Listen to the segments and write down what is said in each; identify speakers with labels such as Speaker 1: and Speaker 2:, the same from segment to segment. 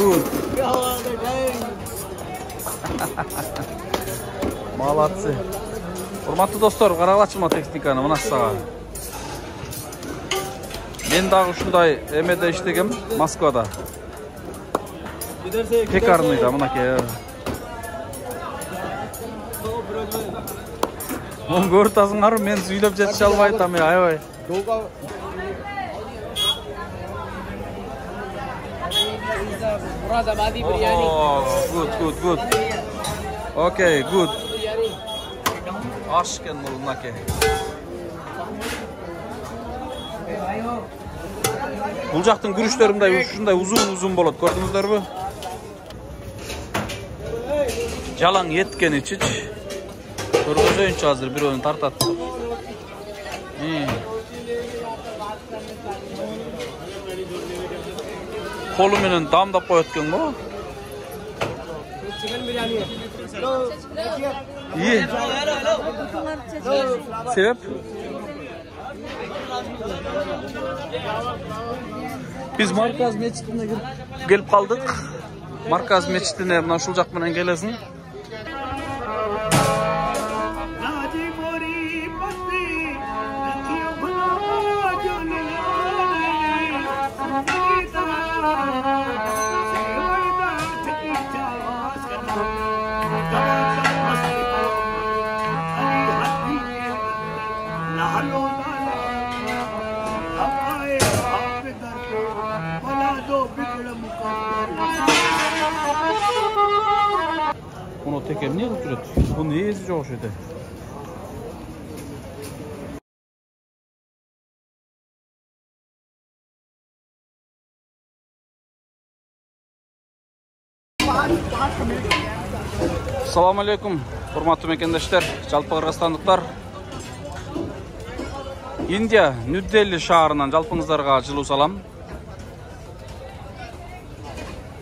Speaker 1: good. Молодцы. Урматтуу достор, карагылачыма техниканы мына сага. Мен дагы ушундай эмеде иштегем, Москвада. Пекарныйда мынакей. Оны көрүп атасыңарбы, мен сүйлөп жетише албай атам, аябай. Good. Okay, good. Аш экен бул мынакей. Бул жактын күрүштөрү ушундай узун болот, көрдүңүздөрбү? Жалаң эткен ичич. Көргөзөйүнчү азыр бирөөнү тартат. Колу менен дамдап коет экен го. Себеп? Биз Марказ мечитине келип калдык. Марказ мечитине мына ушул жак менен келесиң. Bunu teker niye götürüyor? Bu niye ezici o şeyde? Assalamu alaikum, hurmatlı mekendештер, жалпы кыргызстандыктар. Индия, Нью-Дели шаарынан жалпыңыздарга жылуу салам.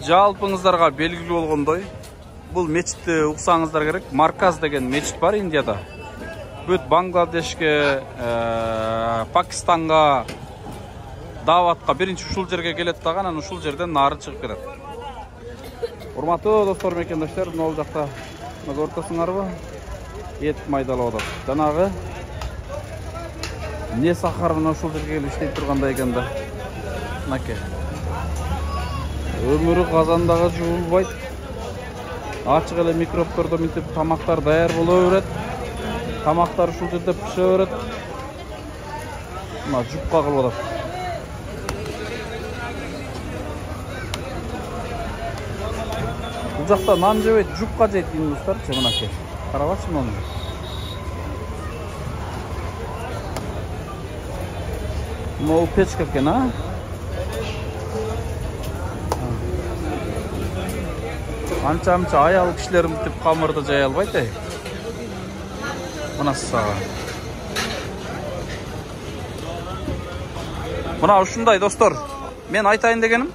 Speaker 1: Жалпыңыздарга белгилүү болгондой, бул мечитти уксаңыздар керек. Марказ деген мечит бар Индияда. Бүт Бангладешке, Пакистанга даватка биринчи ушул жерге келет дагы, анан ушул жерден нары чыгып кетет. Урматтуу достор, мекендештер, могул жакта көрүп атасыңарбы? Эт майдалап атат. Жанагы не сахарына ушул жерге келип иштей тургандай экен да. Мынакей. Өмүрү казандагы жуулбайт. Ачык эле микробтордо мынтип тамактар даяр боло берет. Тамактар ушул жерде пише берет. Мына жупка кылып атат. Бул жакта нан жебейт, жупка жейт индустарчы, мынакей. Карабачы муну. Могу печка экен, а? Анча аял кишилер мынтип камырды жая албайт, эй. Мына сага. Мына ушундай достор, мен айтайын дегеним,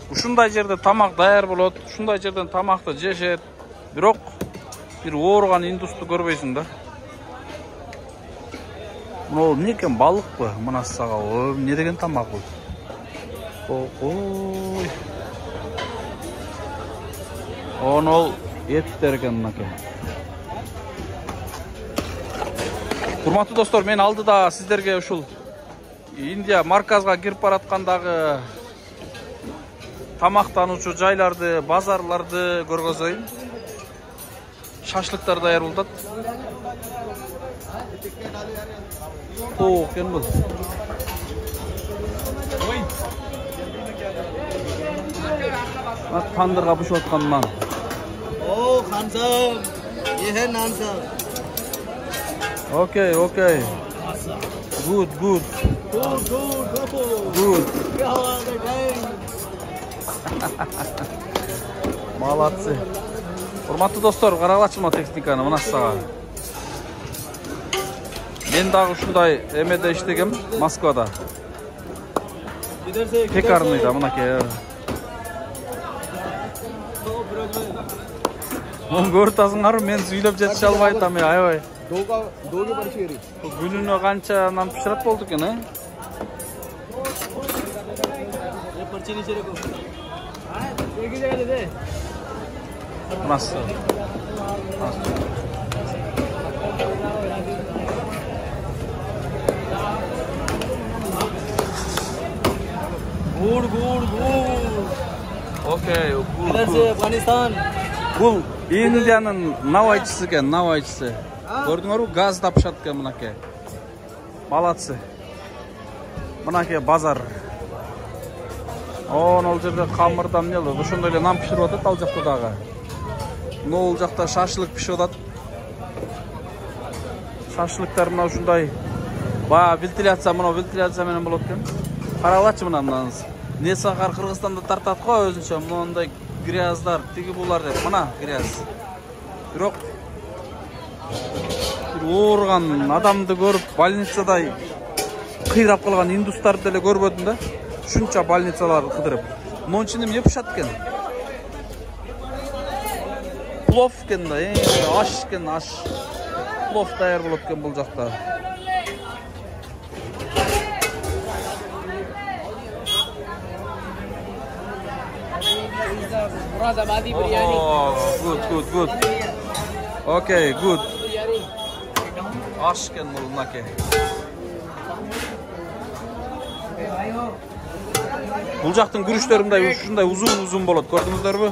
Speaker 1: ушундай жерде тамак даяр болот, ушундай жерден тамакты жешет. Бирок бир ооруган индусту көрбөйсүң да. Мына эмне экен, балыкпы? Мына сага, эмне деген тамак бул? Ой. Ол еттер экен мынакей. Урматтуу достор, мен алдыда сиздерге ушул Индия марказга кирип бараткандагы тамактануучу жайларды, базарларды көргөзөйүн. Шашлыктар даяр болот. Тоок экен бул. Тандырга бышып аткан нан.
Speaker 2: Oh, handsome. Ye hai naan sir.
Speaker 1: Okay. Good.
Speaker 2: Good.
Speaker 1: Молодцы. Урматтуу достор, карагылачыма техниканы мына сага. Мен дагы ушундай эмеде иштегем, Москвада. Пекарныйда мынакей. Оны көрүп атасыңарбы, мен сүйлөп жетише албай атам, аябай.
Speaker 2: Доге бар шери.
Speaker 1: Күнүнө канча нан пишират болду экен, э?
Speaker 2: Ye parchi niche rakho.
Speaker 1: Nasıl?
Speaker 2: गुड़ गुड़ गुड़
Speaker 1: Okey.
Speaker 2: इधर से अफगानिस्तान
Speaker 1: Бұл Индияның навайчысы екен, навайчысы. Көрдіңдер ме? Газ тапшат екен мынаке. Молодцы. Мынаке базар. Ол жерде қамырдан не болды? Ошондой эле нан пиширип атат ал жакта дагы. Ол жакта шашлык пишип атат. Шашлыктар мына ушундай. Баа вентиляция менен болот экен. Каралачы мынаны. Не сахар Кыргызстанда тартат го өзүнчө мондай гряздар, тиги булар деп. Мына гряз. Бирок бир оорган адамды көрүп, больницада кыйрап калган индустарды деле көрбөдүм да. Ушунча больницалар кыдырып. Мунун ичинде эмне пишат экен? Плов экен да, аш экен, аш. Плов даяр болот экен бул жакта.
Speaker 2: Moradabadi biryani
Speaker 1: Good. Okay, good. Аш экен бул мынаке. Бул жактын күрүштөрү мындай ушундай узун болот, көрдүңүздөрбү?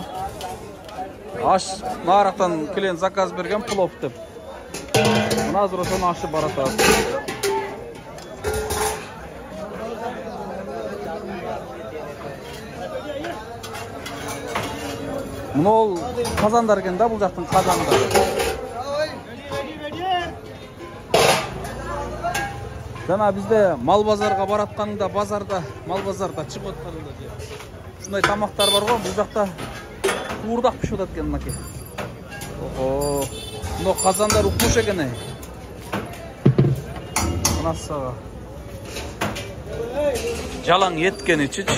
Speaker 1: Аш нарактан клиент заказ берген плов деп. Мына азыр ошону ашып баратат. Мына ол казандар экен да, бул жактын казандары. Жана бизде мал базарга баратканда, мал базарда чыгып атканда ушундай тамактар бар го, бул жакта уурдак пишип атат экен мынаке. Ого, мына казандар укмуш экен. Мына сага. Жалаң эткени чич.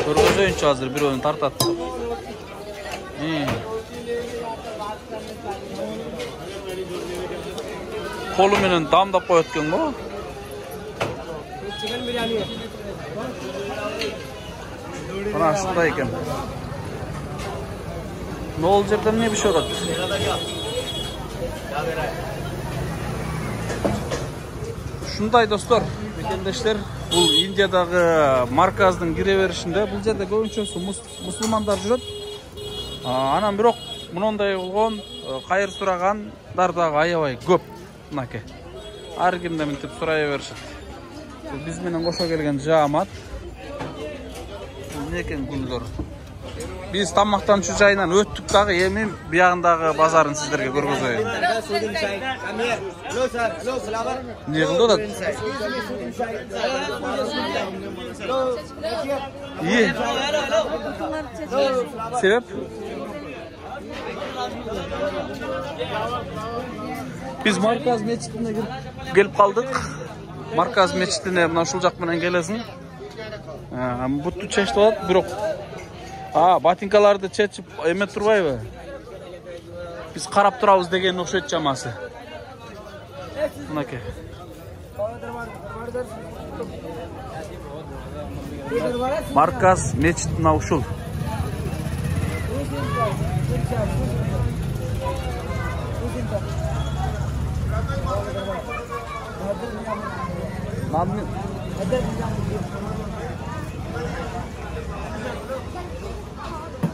Speaker 1: Көргөзөйүнчү азыр бирөөнү тартат. Колу менен дамдап коет экен го.
Speaker 2: चिकन बिरयानी है
Speaker 1: Мына ушундай экен. Нол жерде эмне бишип атат? Ушундай достор, мекендештер, бул Индиядагы марказдын кире беришинде бул жерде көбүнчөсү мусулмандар жүрөт. Анан бирок мындай болгон кайыр сурагандар дагы аябай көп мынаке. Ар кимден мынтип сурай беришет. Биз менен кошо келген жаамат. Некен күндөр. Биз тамактанчу жайынан өттүк дагы, эми биягындагы базарын сиздерге көргөзөйүн. Не кылды да? Себеп? Биз Марказ мечитине келип калдык. Марказ мечитине мына ушул жак менен келесиң. Бутту чечип алат, бирок ботинкаларды чечип эме турбайбы? Биз карап турабыз деген окшойт чамасы. Мынаке. Марказ мечит мына ушул.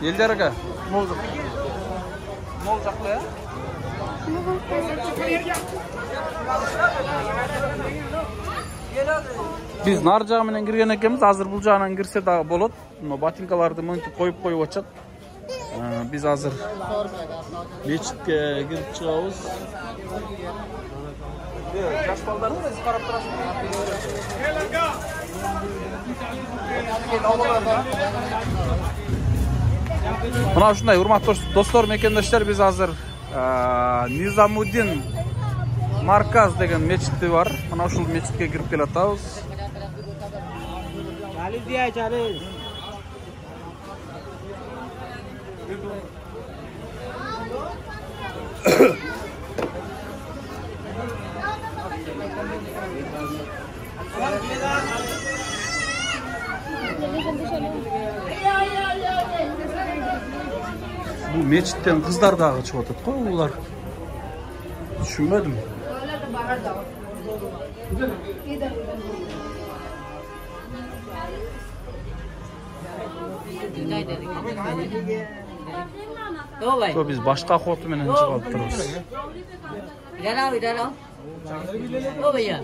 Speaker 1: Елдерге мол жақта, Biz nar jağı менен кирген экенбиз, азыр бул жагынан кирсе да болот. Ботинкаларды мынтип коюп атышат. Biz азыр мечитке кирип чыгабыз. Жаш балдарды да карап турасызбы? Мына ушундай урматтуу достор, мекендештер, биз азыр Низамуддин Марказ деген мечити бар. Мына ушул мечитке кирип келатабыз.
Speaker 2: 40 दिया 40 जल्दी चलो
Speaker 1: Bu meçitten kızlar dağı çıkıp atат koy bunlar. Düşünmedim. To biz başka kotu menen çıkıp turibuz.
Speaker 3: इधर आओ ओ भैया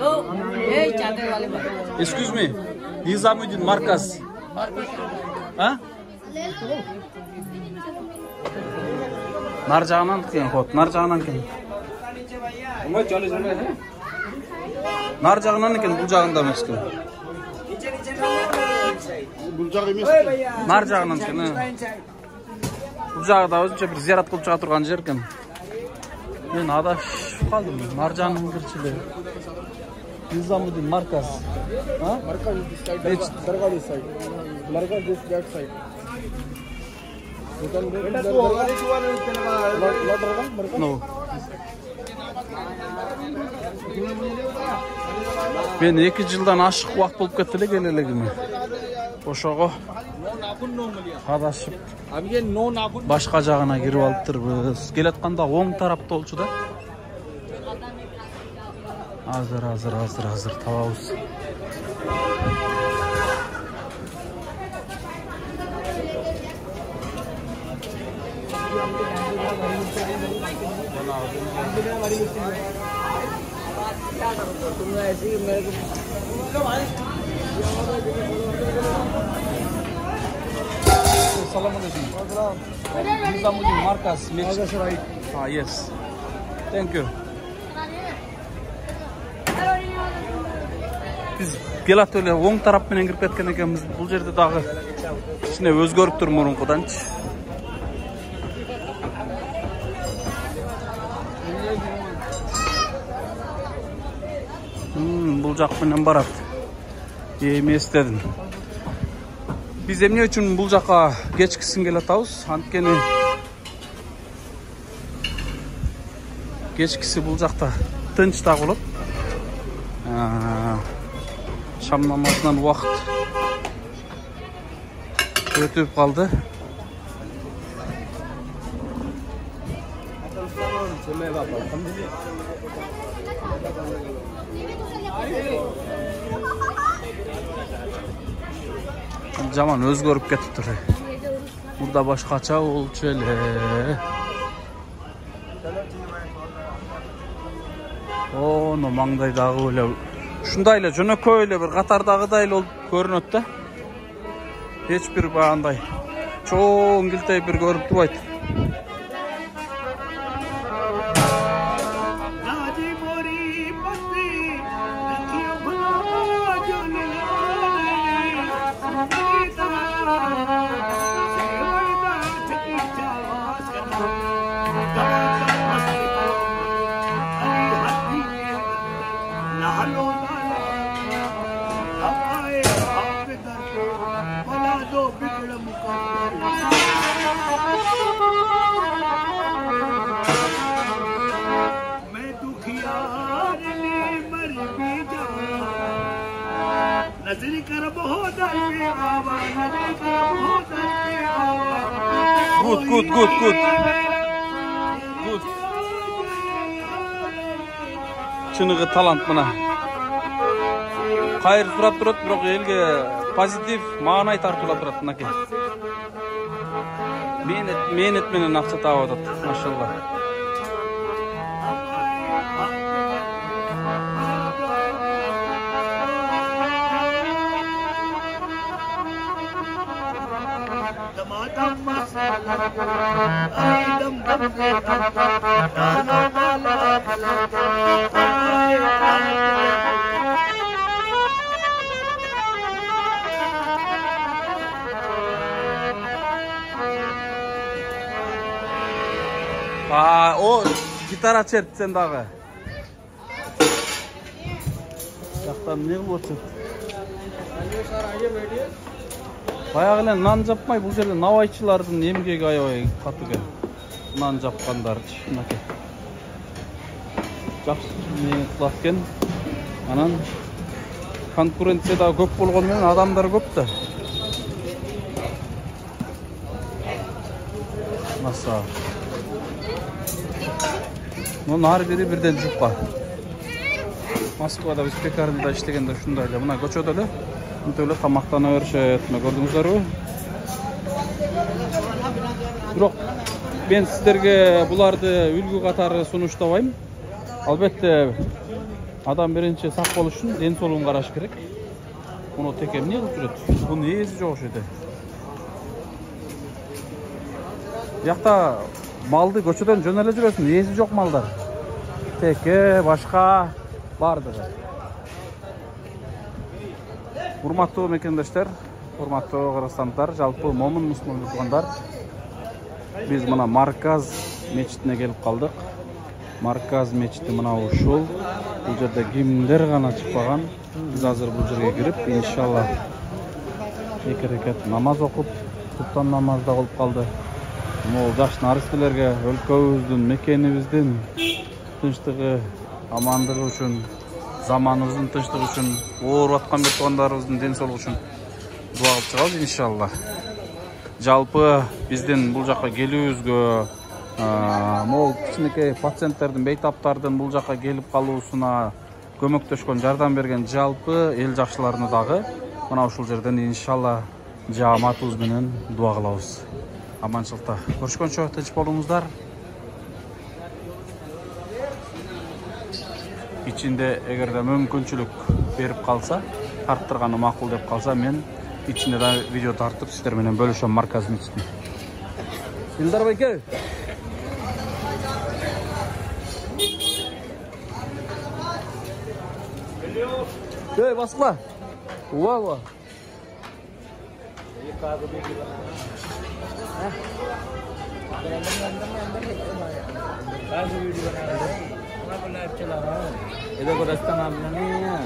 Speaker 3: ओ ये चादर वाले बात
Speaker 1: Excuse me. Nizamuddin Markaz. Ha? Nar жағынан кен кот, нар жағынан кен. Нар жағынан екен, бұл жағында емес кен.
Speaker 2: Бұл жақ емес.
Speaker 1: Нар жағынан кен. Бұл жағы да өзінше бір зиярат қылып шыға тұрған жер кен. Мен адашып қалдым. Нар жағынан кірчілі. Nizamuddin Markaz. Ha?
Speaker 2: Markaz is this side. Dargah this side. Markaz this that side. You can go to Dargah.
Speaker 1: No. Ben 2 жылдан ашық уақыт болып кетті келелегіме. Ошоға адашып башқа жағына кіріп алып тұрбыз. Келатқанда оң тарапта болчу да. Азыр табабыз. Assalamualaikum. Nizamuddin Markaz. Ah, yes. Thank you. Biz келат эле оң тарап менен кирип кеткен экенбиз. Бул жерде дагы кичине өзгөрүп тур мурункуданчы. Бул жак менен барат. Эмес дедим. Biz emne үчүн бул жака кечкисин келатабыз. Анткени кечкиси бул жакта тынч да болот. Шам намазынан уақыт өтіп қалды. Жаман өзгөрүп кетип тур. Мурда башкача болчу эле. Оно маңдайдагы эле ушундай эле жөнөкөй эле бир катардагыдай эле болуп көрүнөт да. Эч бир баандай чоң килтей бир көрүп турбайт. Good. Чыныгы талант мына. Кайыр сурап турат, бирок элге позитив маанай тартылап турат мынакей. Менет менен акча таап атат, машалла. O gitara çert sen dağı. Жактан не кылып отсуң? Баягы эле нан жапмай бул жерде навайчылардын эмгеги аябай катуу экен. Нан жапкандарчы мынакей. Жакшы эмне кылат экен. Анан конкуренция да көп болгону менен адамдар көп да. Masa. Bunun har biri birden жупка. Moskvada biz pekarında işlegende şunday эле. Мына көчөдө эле мынтип эле тамактана беришет. Мына көрдүңүздөрбү? Бирок мен сиздерге буларды үлгү катары сунуштабайм. Албетте адам биринчи сак болуш үчүн ден соолугун караш керек. Муну теке эмне кылып жүрөт? Бунун ээси жок ошойде. Бияқта малды көчөдөн жөн эле жүрөсүң, ээси жок малдар. Теке, башка бардыгы. Урматтуу мекендештер, урматтуу кыргызстандар, жалпы момун мусулман туугандар. Биз мына Марказ мечитине келип калдык. Марказ мечити мына ушул. Бул жерде кимдер гана чыкпаган. Биз азыр бул жерге кирип, иншалла 2 рекат намаз окуп, суптан намазда кылып калды. Мол жаш наристелерге өлкөбүздүн, мекенибиздин тынчтыгы, амандыгы үчүн, заманыбыздын тынчтыгы үчүн, ооруп аткан бир туугандарыбыздын ден соолугу үчүн дуа кылып чыгабыз иншалла. Жалпы биздин бул жакка келүүбүзгө, мол кичинекей пациенттердин, бейтаптардын бул жакка келип калуусуна көмөктөшкөн, жардам берген жалпы эл жакшыларына дагы мына ушул жерден иншалла жааматыбыз менен дуа кылабыз. Аманчылыкта көрүшкөнчө тынч болуңуздар. Ичинде эгерде мүмкүнчүлүк берип калса, тарттырганы макул деп калса, мен ичинде да видео тартып сиздер менен бөлүшөм Марказ мечитин. Илдар байке. Эй, баскыла. Уа.
Speaker 3: इधर को रास्ता मामला नहीं है